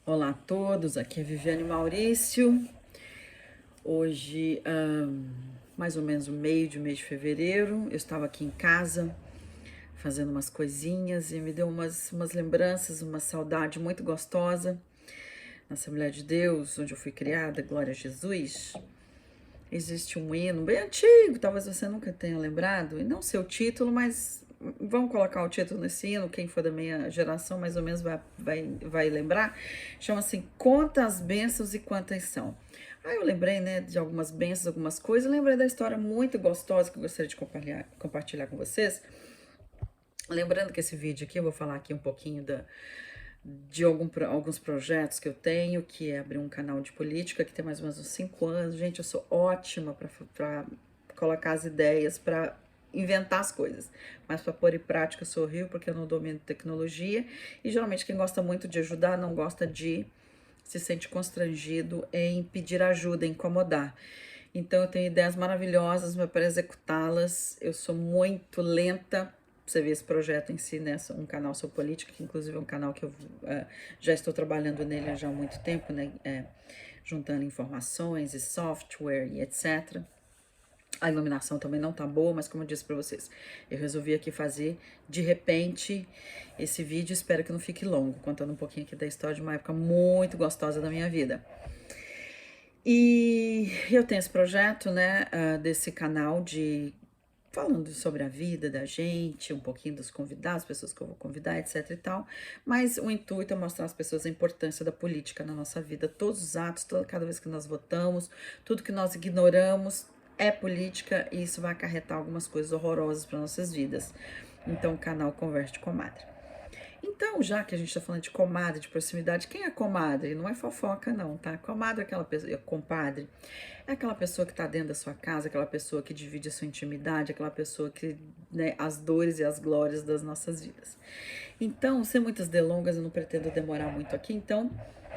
Olá a todos, aqui é Viviane Maurício. Hoje, mais ou menos o meio de mês de fevereiro, eu estava aqui em casa fazendo umas coisinhas e me deu umas lembranças, uma saudade muito gostosa. Na Assembleia de Deus, onde eu fui criada, Glória a Jesus, existe um hino bem antigo, talvez você nunca tenha lembrado, e não sei o título, mas vamos colocar o título nesse hino, quem for da minha geração mais ou menos vai lembrar. Chama assim, Quantas Bênçãos e Quantas São. Aí eu lembrei, né, de algumas bênçãos, algumas coisas, lembrei da história muito gostosa que eu gostaria de compartilhar com vocês. Lembrando que esse vídeo aqui eu vou falar aqui um pouquinho de alguns projetos que eu tenho, que é abrir um canal de política, que tem mais ou menos uns 5 anos. Gente, eu sou ótima para colocar as ideias, para inventar as coisas, mas para pôr em prática eu sou horrível, porque eu não domino tecnologia, e geralmente quem gosta muito de ajudar não gosta de se sente constrangido em pedir ajuda, em incomodar. Então eu tenho ideias maravilhosas, mas para executá-las eu sou muito lenta. Você vê esse projeto em si, né? Um canal sobre política, que inclusive é um canal que eu já estou trabalhando nele já há muito tempo, né? Juntando informações e software e etc. A iluminação também não tá boa, mas como eu disse para vocês, eu resolvi aqui fazer de repente esse vídeo. Espero que não fique longo, contando um pouquinho aqui da história de uma época muito gostosa da minha vida. E eu tenho esse projeto, né, desse canal de falando sobre a vida da gente, um pouquinho dos convidados, pessoas que eu vou convidar, etc e tal. Mas o intuito é mostrar às pessoas a importância da política na nossa vida, todos os atos, cada vez que nós votamos, tudo que nós ignoramos é política e isso vai acarretar algumas coisas horrorosas para nossas vidas. Então o canal Conversa de Comadre. Então, já que a gente tá falando de comadre, de proximidade, quem é comadre? Não é fofoca, não, tá? Comadre é aquela pessoa, compadre, é aquela pessoa que tá dentro da sua casa, aquela pessoa que divide a sua intimidade, aquela pessoa que, né, as dores e as glórias das nossas vidas. Então, sem muitas delongas, eu não pretendo demorar muito aqui, então,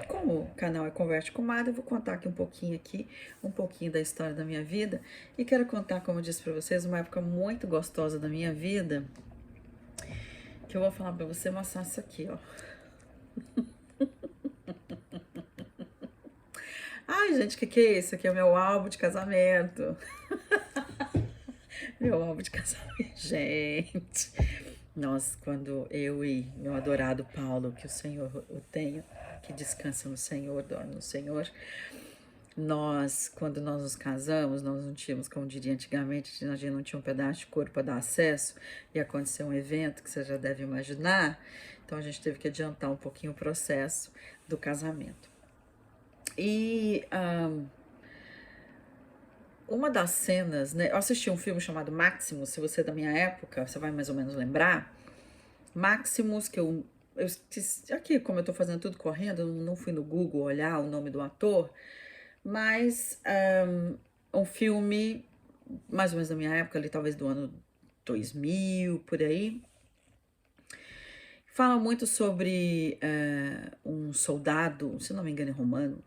como o canal é Converte Comadre, eu vou contar aqui um pouquinho da história da minha vida, e quero contar, como eu disse pra vocês, uma época muito gostosa da minha vida, que eu vou falar pra você, mostrar isso aqui, ó. Ai, gente, que é isso? Aqui é o meu álbum de casamento. Meu álbum de casamento, gente. Nossa, quando eu e meu adorado Paulo, que o Senhor o tenha, que descansa no Senhor, dorme no Senhor, quando nós nos casamos, nós não tínhamos, como diria antigamente, a gente não tinha um pedaço de couro para dar acesso, e aconteceu um evento que você já deve imaginar, então a gente teve que adiantar um pouquinho o processo do casamento. E uma das cenas, né? Eu assisti um filme chamado Maximus, se você é da minha época, você vai mais ou menos lembrar. Maximus, que eu esqueci, aqui, como eu tô fazendo tudo correndo, eu não fui no Google olhar o nome do ator, mas um filme, mais ou menos da minha época, ali, talvez do ano 2000, por aí. Fala muito sobre um soldado, se não me engano, romano,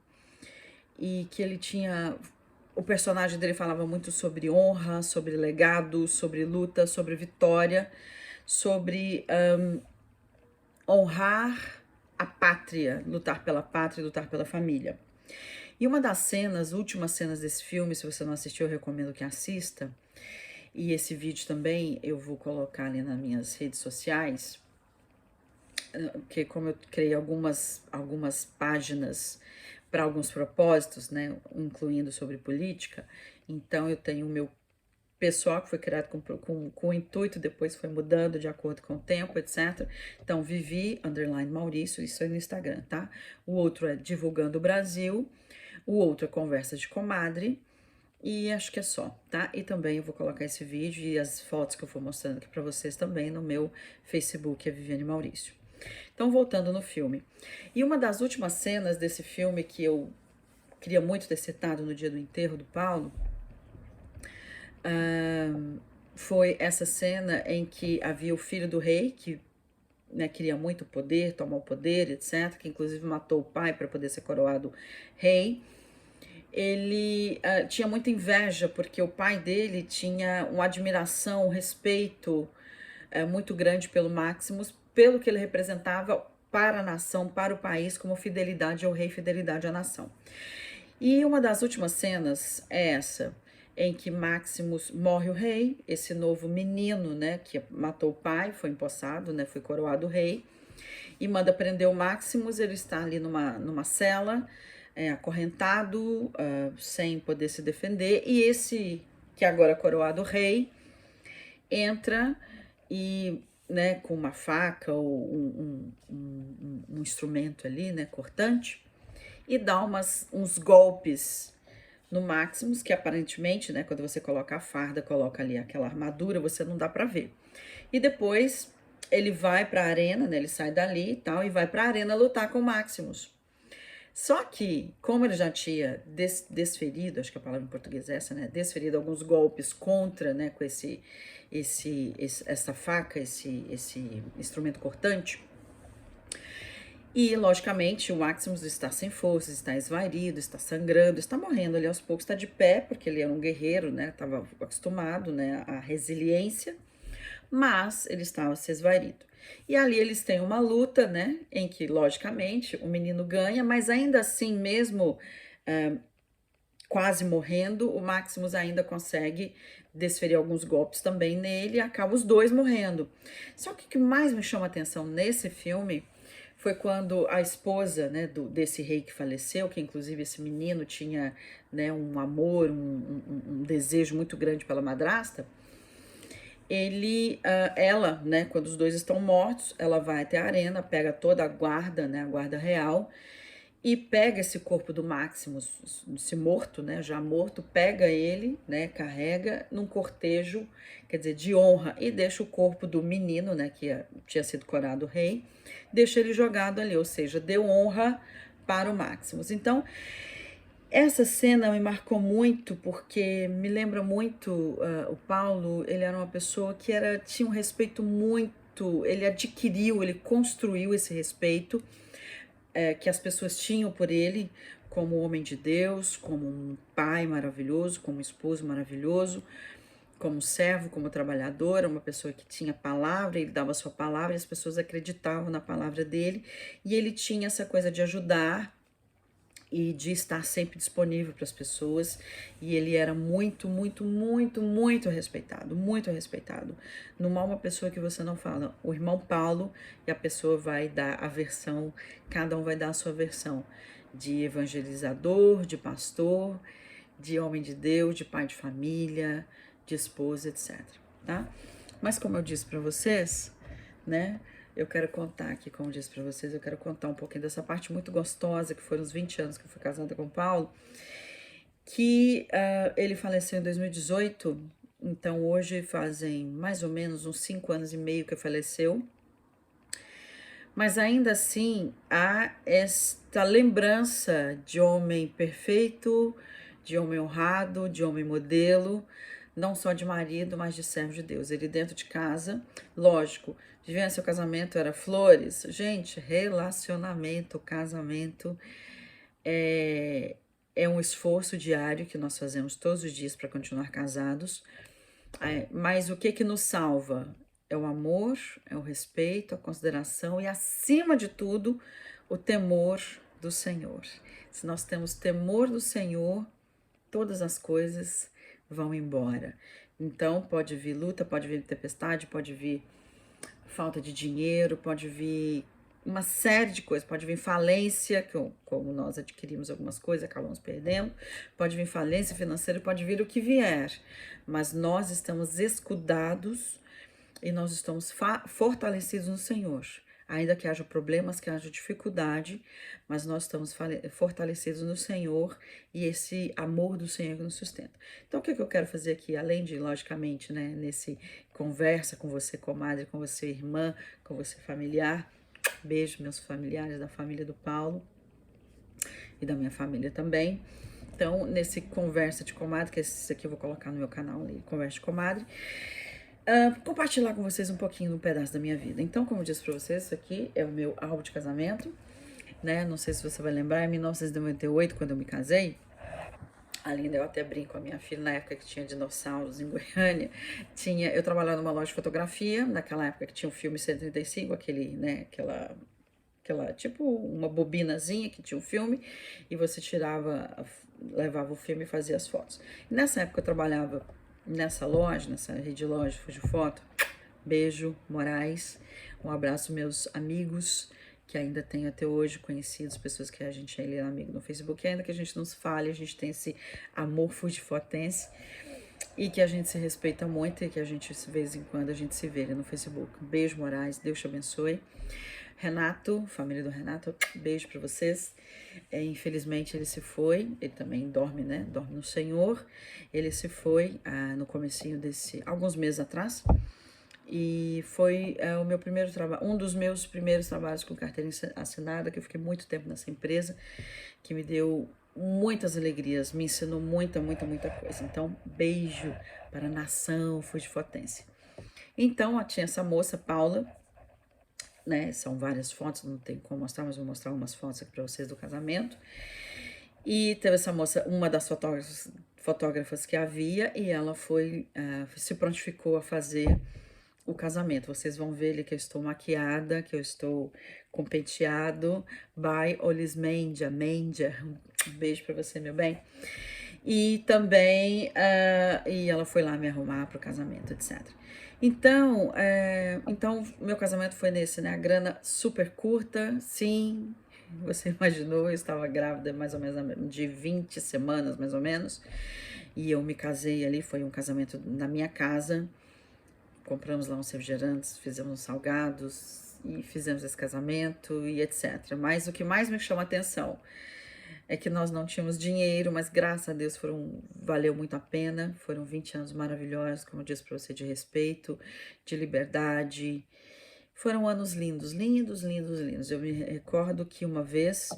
e que ele tinha. O personagem dele falava muito sobre honra, sobre legado, sobre luta, sobre vitória, sobre honrar a pátria, lutar pela família. E uma das cenas, últimas cenas desse filme, se você não assistiu, eu recomendo que assista. E esse vídeo também eu vou colocar ali nas minhas redes sociais, que como eu criei algumas páginas para alguns propósitos, né, incluindo sobre política, então eu tenho o meu pessoal que foi criado com o intuito, depois foi mudando de acordo com o tempo, etc. Então, Vivi, _ Maurício, isso aí no Instagram, tá? O outro é Divulgando o Brasil, o outro é Conversa de Comadre, e acho que é só, tá? E também eu vou colocar esse vídeo e as fotos que eu for mostrando aqui para vocês também no meu Facebook, é Viviane Maurício. Então, voltando no filme. E uma das últimas cenas desse filme que eu queria muito ter citado no dia do enterro do Paulo, foi essa cena em que havia o filho do rei, que, né, queria muito poder, tomar o poder, etc., que inclusive matou o pai para poder ser coroado rei. Ele tinha muita inveja, porque o pai dele tinha uma admiração, um respeito muito grande pelo Maximus, pelo que ele representava para a nação, para o país, como fidelidade ao rei, fidelidade à nação. E uma das últimas cenas é essa, em que Maximus morre o rei, esse novo menino, né, que matou o pai, foi empossado, né, foi coroado rei, e manda prender o Maximus. Ele está ali numa cela, acorrentado, sem poder se defender, e esse, que agora é coroado rei, entra e, né, com uma faca ou um instrumento ali, né, cortante, e dá uns golpes no Maximus, que aparentemente, né, quando você coloca a farda, coloca ali aquela armadura, você não dá para ver. E depois ele vai para a arena, né, ele sai dali e tal, e vai para a arena lutar com o Maximus. Só que, como ele já tinha desferido, acho que a palavra em português é essa, né, desferido alguns golpes contra, né, com essa faca, esse instrumento cortante, e, logicamente, o Maximus está sem forças, está esvaído, está sangrando, está morrendo ali aos poucos, está de pé, porque ele era um guerreiro, né? Estava acostumado, né, à resiliência, mas ele estava se esvaído. E ali eles têm uma luta, né, em que, logicamente, o menino ganha, mas ainda assim, mesmo quase morrendo, o Maximus ainda consegue desferir alguns golpes também nele e acaba os dois morrendo. Só que o que mais me chama a atenção nesse filme foi quando a esposa, né, desse rei que faleceu, que inclusive esse menino tinha, né, um amor, um desejo muito grande pela madrasta, ela, né, quando os dois estão mortos, ela vai até a arena, pega toda a guarda, né, a guarda real, e pega esse corpo do Maximus, se morto, né, já morto, pega ele, né, carrega num cortejo, quer dizer, de honra, e deixa o corpo do menino, né, que tinha sido coroado rei, deixa ele jogado ali, ou seja, deu honra para o Maximus. Então, essa cena me marcou muito porque me lembra muito o Paulo. Ele era uma pessoa que tinha um respeito muito, ele adquiriu, ele construiu esse respeito que as pessoas tinham por ele como homem de Deus, como um pai maravilhoso, como um esposo maravilhoso, como servo, como trabalhador, uma pessoa que tinha palavra, ele dava a sua palavra e as pessoas acreditavam na palavra dele, e ele tinha essa coisa de ajudar e de estar sempre disponível para as pessoas, e ele era muito, muito, muito, muito respeitado, muito respeitado. Não há uma pessoa que você não fala, o irmão Paulo, e a pessoa vai dar a versão, cada um vai dar a sua versão, de evangelizador, de pastor, de homem de Deus, de pai de família, de esposa, etc, tá? Mas como eu disse para vocês, né, eu quero contar aqui, como eu disse para vocês, eu quero contar um pouquinho dessa parte muito gostosa, que foram os 20 anos que eu fui casada com o Paulo, que ele faleceu em 2018, então hoje fazem mais ou menos uns 5 anos e meio que faleceu, mas ainda assim há esta lembrança de homem perfeito, de homem honrado, de homem modelo, não só de marido, mas de servo de Deus. Ele dentro de casa, lógico, vivendo seu casamento era flores. Gente, relacionamento, casamento é um esforço diário que nós fazemos todos os dias para continuar casados. Mas o que nos salva? É o amor, é o respeito, a consideração e, acima de tudo, o temor do Senhor. Se nós temos temor do Senhor, todas as coisas vão embora. Então, pode vir luta, pode vir tempestade, pode vir falta de dinheiro, pode vir uma série de coisas, pode vir falência, como nós adquirimos algumas coisas, acabamos perdendo, pode vir falência financeira, pode vir o que vier, mas nós estamos escudados e nós estamos fortalecidos no Senhor. Ainda que haja problemas, que haja dificuldade, mas nós estamos fortalecidos no Senhor e esse amor do Senhor que nos sustenta. Então, o que eu quero fazer aqui, além de, logicamente, né, nesse conversa com você, comadre, com você, irmã, com você, familiar, beijo, meus familiares da família do Paulo e da minha família também. Então, nesse conversa de comadre, que esse aqui eu vou colocar no meu canal ali, conversa de comadre, compartilhar com vocês um pouquinho, um pedaço da minha vida. Então, como eu disse pra vocês, isso aqui é o meu álbum de casamento, né? Não sei se você vai lembrar, em 1998, quando eu me casei, Alinda, eu até brinco com a minha filha, na época que tinha dinossauros em Goiânia, eu trabalhava numa loja de fotografia, naquela época que tinha o filme 135, aquele, né, aquela aquela, tipo uma bobinazinha que tinha um filme, e você levava o filme e fazia as fotos. E nessa época eu trabalhava nessa loja, nessa rede de loja Fujifoto. Beijo, Moraes. Um abraço, meus amigos, que ainda tenho até hoje, conhecidos, pessoas que a gente é amigo no Facebook, e ainda que a gente não se fale, a gente tem esse amor fujifotense, e que a gente se respeita muito, e que a gente, de vez em quando, a gente se vê no Facebook. Beijo, Moraes, Deus te abençoe. Renato, família do Renato, beijo para vocês. Infelizmente ele se foi, ele também dorme, né? Dorme no Senhor. Ele se foi no comecinho alguns meses atrás. E foi o meu primeiro trabalho, um dos meus primeiros trabalhos com carteira assinada, que eu fiquei muito tempo nessa empresa, que me deu muitas alegrias, me ensinou muita coisa. Então, beijo para a nação fujifotense. Então, tinha essa moça, Paula, né? São várias fotos, não tem como mostrar, mas vou mostrar umas fotos aqui para vocês do casamento. E teve essa moça, uma das fotógrafas que havia, e ela se prontificou a fazer o casamento. Vocês vão ver ali que eu estou maquiada, que eu estou com penteado. By Olismendia, um beijo para você, meu bem. E também, e ela foi lá me arrumar para o casamento, etc. Então, meu casamento foi nesse, né? A grana super curta, sim. Você imaginou, eu estava grávida mais ou menos de 20 semanas, mais ou menos. E eu me casei ali, foi um casamento na minha casa. Compramos lá uns refrigerantes, fizemos uns salgados e fizemos esse casamento e etc. Mas o que mais me chama a atenção é que nós não tínhamos dinheiro, mas graças a Deus valeu muito a pena. Foram 20 anos maravilhosos, como eu disse para você, de respeito, de liberdade. Foram anos lindos. Eu me recordo que uma vez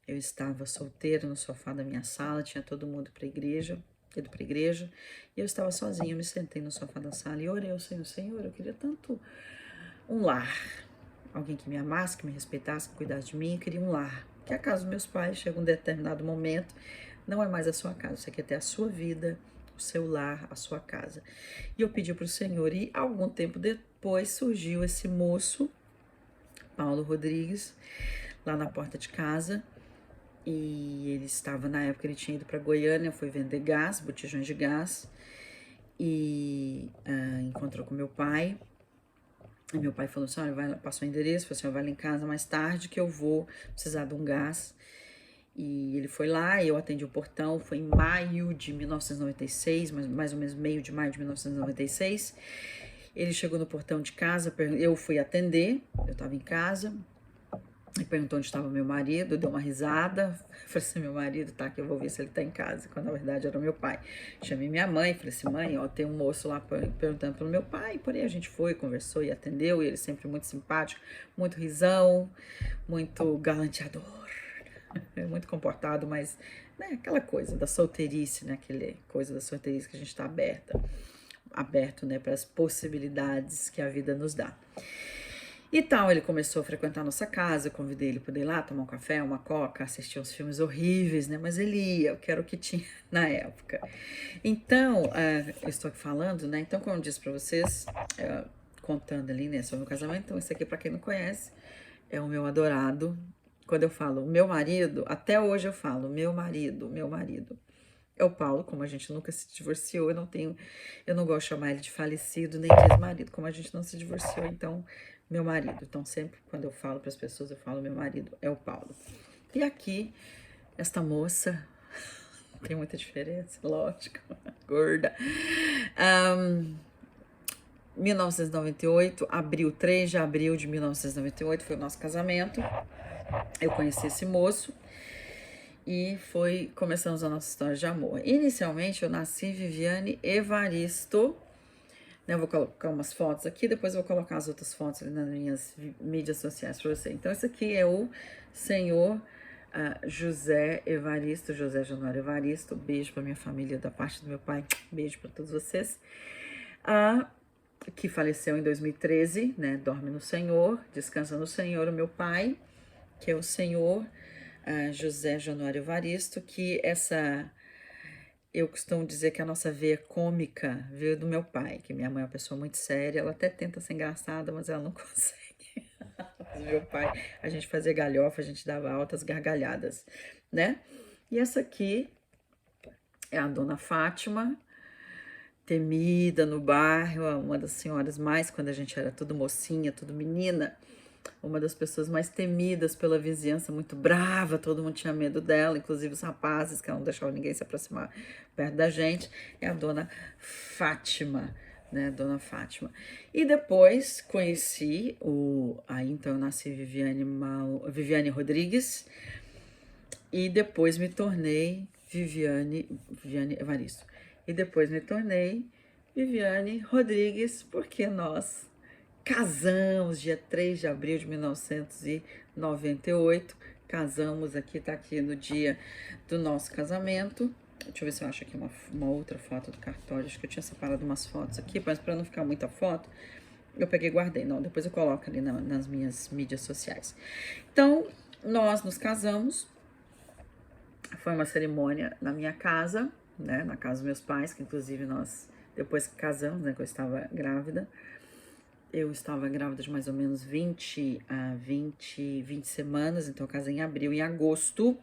eu estava solteira no sofá da minha sala, tinha todo mundo ido para a igreja, e eu estava sozinha. Eu me sentei no sofá da sala e orei ao Senhor, eu queria tanto um lar, alguém que me amasse, que me respeitasse, que cuidasse de mim. Eu queria um lar, que a casa dos meus pais chega um determinado momento, não é mais a sua casa, você quer ter a sua vida, o seu lar, a sua casa. E eu pedi para o Senhor, e algum tempo depois surgiu esse moço, Paulo Rodrigues, lá na porta de casa. E ele estava, na época, ele tinha ido para Goiânia, foi vender gás, botijões de gás, e encontrou com meu pai. E meu pai falou assim: olha, passou o endereço, falou assim: vai lá em casa mais tarde que eu vou precisar de um gás. E ele foi lá, eu atendi o portão, foi em maio de 1996, mais ou menos meio de maio de 1996. Ele chegou no portão de casa, eu fui atender, eu estava em casa. E perguntou onde estava meu marido, deu uma risada. Falei assim: meu marido tá aqui, eu vou ver se ele tá em casa. Quando na verdade era meu pai. Chamei minha mãe, falei assim: mãe, ó, tem um moço lá perguntando pelo meu pai. Por aí a gente foi, conversou e atendeu. E ele sempre muito simpático, muito risão, muito galanteador, muito comportado, mas, né, aquela coisa da solteirice, né, aquela coisa da solteirice que a gente tá aberto, né, para as possibilidades que a vida nos dá. E tal, ele começou a frequentar a nossa casa, eu convidei ele para ir lá tomar um café, uma coca, assistir uns filmes horríveis, né? Mas ele ia, que era o que tinha na época. Então, eu estou aqui falando, né? Então, como eu disse para vocês, contando ali, né, sobre o casamento, então esse aqui, para quem não conhece, é o meu adorado. Quando eu falo meu marido, até hoje eu falo meu marido. É o Paulo, como a gente nunca se divorciou, eu não gosto de chamar ele de falecido, nem de ex-marido, como a gente não se divorciou, então, meu marido. Então, sempre quando eu falo para as pessoas, eu falo meu marido, é o Paulo. E aqui, esta moça, tem muita diferença, lógico, gorda. 1998, 3 de abril de 1998, foi o nosso casamento. Eu conheci esse moço. E começamos a nossa história de amor. Inicialmente, eu nasci Viviane Evaristo, né? Eu vou colocar umas fotos aqui, depois eu vou colocar as outras fotos ali nas minhas mídias sociais para você. Então, esse aqui é o senhor José Evaristo, José Januário Evaristo. Beijo para minha família da parte do meu pai. Beijo para todos vocês. Que faleceu em 2013, né? Dorme no Senhor, descansa no Senhor, o meu pai, que é o senhor José Januário Evaristo, que eu costumo dizer que a nossa veia cômica veio do meu pai, que minha mãe é uma pessoa muito séria, ela até tenta ser engraçada, mas ela não consegue. Meu pai, a gente fazia galhofa, a gente dava altas gargalhadas, né? E essa aqui é a Dona Fátima, temida no bairro, uma das senhoras mais, quando a gente era tudo mocinha, tudo menina, uma das pessoas mais temidas pela vizinhança, muito brava, todo mundo tinha medo dela, inclusive os rapazes, que ela não deixava ninguém se aproximar perto da gente, é a Dona Fátima, né, Dona Fátima. E depois conheci aí então eu nasci Viviane Rodrigues, e depois me tornei Viviane Evaristo. E depois me tornei Viviane Rodrigues, porque nós casamos dia 3 de abril de 1998. Casamos aqui, tá aqui no dia do nosso casamento. Deixa eu ver se eu acho aqui uma outra foto do cartório. Acho que eu tinha separado umas fotos aqui, mas para não ficar muita foto, eu peguei e guardei. Não, depois eu coloco ali nas minhas mídias sociais. Então, nós nos casamos. Foi uma cerimônia na minha casa, né, na casa dos meus pais, que inclusive nós, depois que casamos, né, que eu estava grávida de mais ou menos 20 semanas, então eu casei em abril. Em agosto,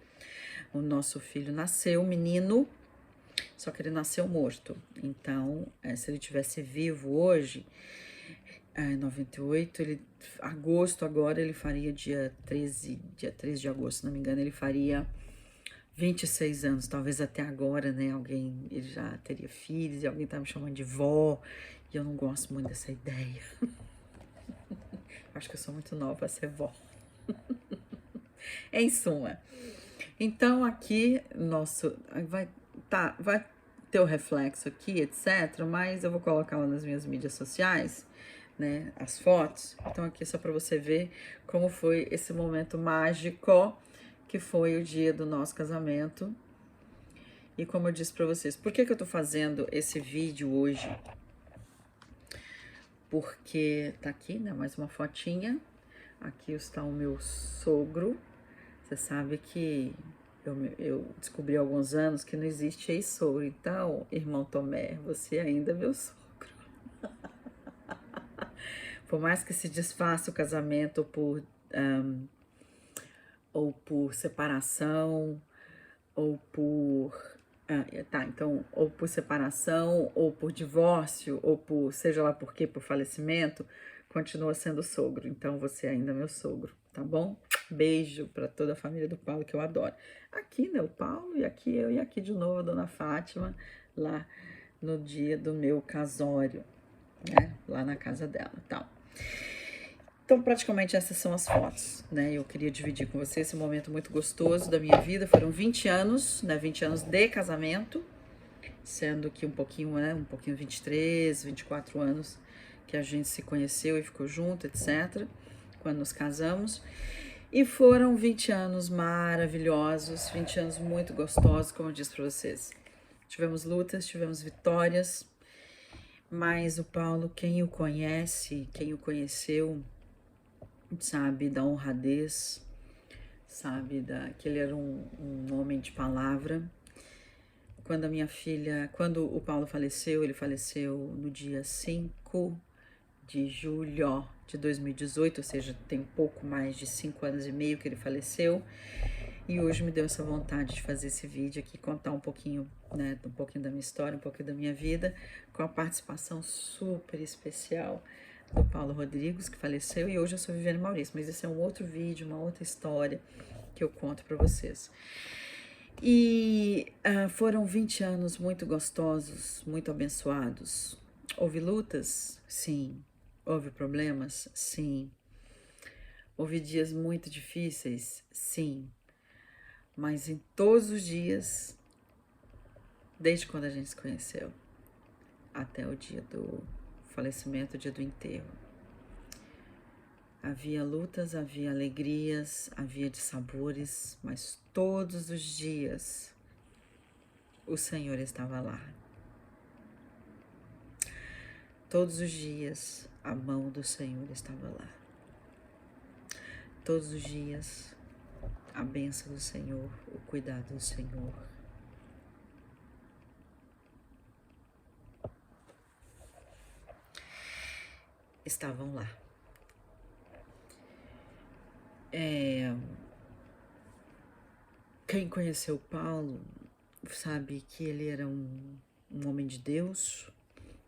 o nosso filho nasceu, menino, só que ele nasceu morto. Então, se ele tivesse vivo hoje, em 98, agosto agora, ele faria dia 13 de agosto, se não me engano, ele faria 26 anos, talvez até agora, né, ele já teria filhos e alguém tá me chamando de vó, e eu não gosto muito dessa ideia. Acho que eu sou muito nova pra ser vó. Em suma, então aqui, vai ter o reflexo aqui, etc, mas eu vou colocar lá nas minhas mídias sociais, né, as fotos. Então aqui só para você ver como foi esse momento mágico que foi o dia do nosso casamento. E como eu disse para vocês, por que eu tô fazendo esse vídeo hoje? Porque tá aqui, né, mais uma fotinha. Aqui está o meu sogro. Você sabe que eu descobri há alguns anos que não existe ex-sogro. Então, irmão Tomé, você ainda é meu sogro. Por mais que se desfaça o casamento ou por separação, ou por ou por separação, ou por divórcio, ou por seja lá por quê, por falecimento, continua sendo sogro. Então você ainda é meu sogro, tá bom? Beijo para toda a família do Paulo, que eu adoro. Aqui, né, o Paulo, e aqui eu, e aqui de novo a Dona Fátima, lá no dia do meu casório, né, lá na casa dela, tal. Então, praticamente essas são as fotos, né? Eu queria dividir com você esse momento muito gostoso da minha vida. Foram 20 anos, né? 20 anos de casamento, sendo que um pouquinho 23, 24 anos que a gente se conheceu e ficou junto, etc. Quando nos casamos. E foram 20 anos maravilhosos, 20 anos muito gostosos, como eu disse para vocês. Tivemos lutas, tivemos vitórias, mas o Paulo, quem o conhece, quem o conheceu, sabe da honradez, sabe que ele era um homem de palavra. Quando o Paulo faleceu, ele faleceu no dia 5 de julho de 2018, ou seja, tem pouco mais de 5 anos e meio que ele faleceu. E hoje me deu essa vontade de fazer esse vídeo aqui, contar um pouquinho, né, um pouquinho da minha história, um pouquinho da minha vida, com a participação super especial do Paulo Rodrigues, que faleceu, e hoje eu sou Viviane Maurício, mas esse é um outro vídeo, uma outra história que eu conto para vocês. E foram 20 anos muito gostosos, muito abençoados. Houve lutas? Sim. Houve problemas? Sim. Houve dias muito difíceis? Sim. Mas em todos os dias, desde quando a gente se conheceu, até o dia do falecimento, o dia do enterro, havia lutas, havia alegrias, havia dissabores, mas todos os dias o Senhor estava lá. Todos os dias a mão do Senhor estava lá. Todos os dias a bênção do Senhor, o cuidado do Senhor. Estavam lá. Quem conheceu Paulo sabe que ele era um homem de Deus,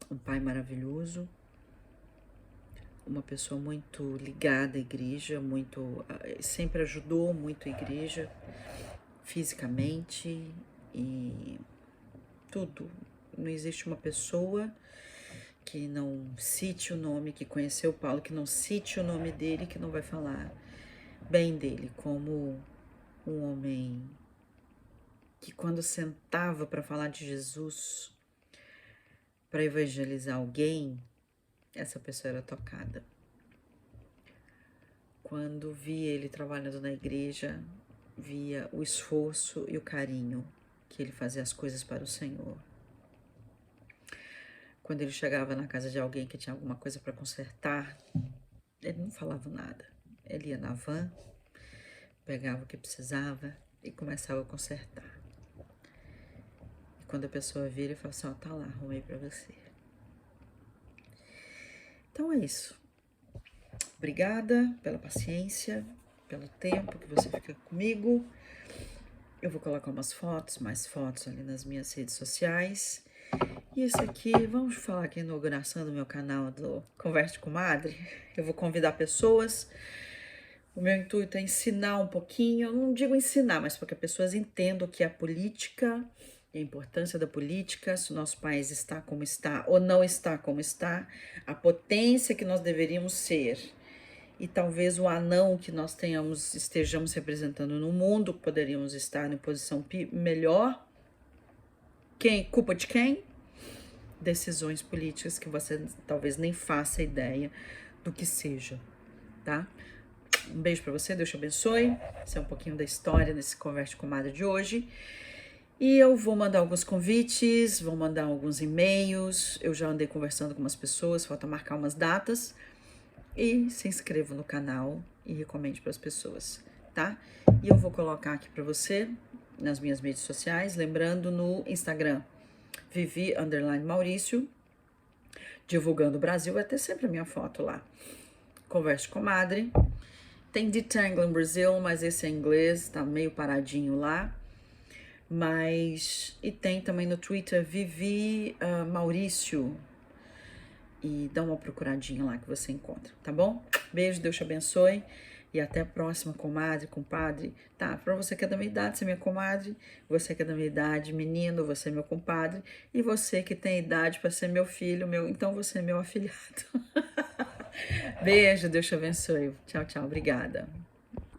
um pai maravilhoso, uma pessoa muito ligada à igreja, sempre ajudou muito a igreja, fisicamente e tudo. Não existe uma pessoa que não cite o nome, que conheceu Paulo, que não cite o nome dele, que não vai falar bem dele, como um homem que quando sentava para falar de Jesus, para evangelizar alguém, essa pessoa era tocada. Quando via ele trabalhando na igreja, via o esforço e o carinho que ele fazia as coisas para o Senhor. Quando ele chegava na casa de alguém que tinha alguma coisa para consertar, ele não falava nada. Ele ia na van, pegava o que precisava e começava a consertar. E quando a pessoa vira, ele fala assim, ó, tá lá, arrumei para você. Então é isso. Obrigada pela paciência, pelo tempo que você fica comigo. Eu vou colocar mais fotos ali nas minhas redes sociais. E isso aqui, vamos falar aqui na inauguração do meu canal do Converse com Madre. Eu vou convidar pessoas. O meu intuito é ensinar um pouquinho, eu não digo ensinar, mas para que as pessoas entendam o que é a política, a importância da política, se o nosso país está como está ou não está como está, a potência que nós deveríamos ser e talvez o anão que nós estejamos representando no mundo, poderíamos estar em posição melhor. Culpa de quem? Decisões políticas que você talvez nem faça ideia do que seja, tá? Um beijo pra você, Deus te abençoe. Esse é um pouquinho da história nesse Converse com Madre de hoje. E eu vou mandar alguns convites, vou mandar alguns e-mails. Eu já andei conversando com umas pessoas, falta marcar umas datas. E se inscreva no canal e recomende para as pessoas, tá? E eu vou colocar aqui para você nas minhas redes sociais, lembrando no Instagram, Vivi_Maurício, divulgando o Brasil, vai ter sempre a minha foto lá. Converse com Madre. Tem Detangling Brasil, mas esse é em inglês, tá meio paradinho lá. E tem também no Twitter, Vivi Maurício. E dá uma procuradinha lá que você encontra, tá bom? Beijo, Deus te abençoe. E até a próxima, comadre, compadre. Tá, pra você que é da minha idade, você é minha comadre. Você que é da minha idade, menino, você é meu compadre. E você que tem idade para ser meu filho, então você é meu afilhado. Beijo, Deus te abençoe. Tchau, tchau, obrigada.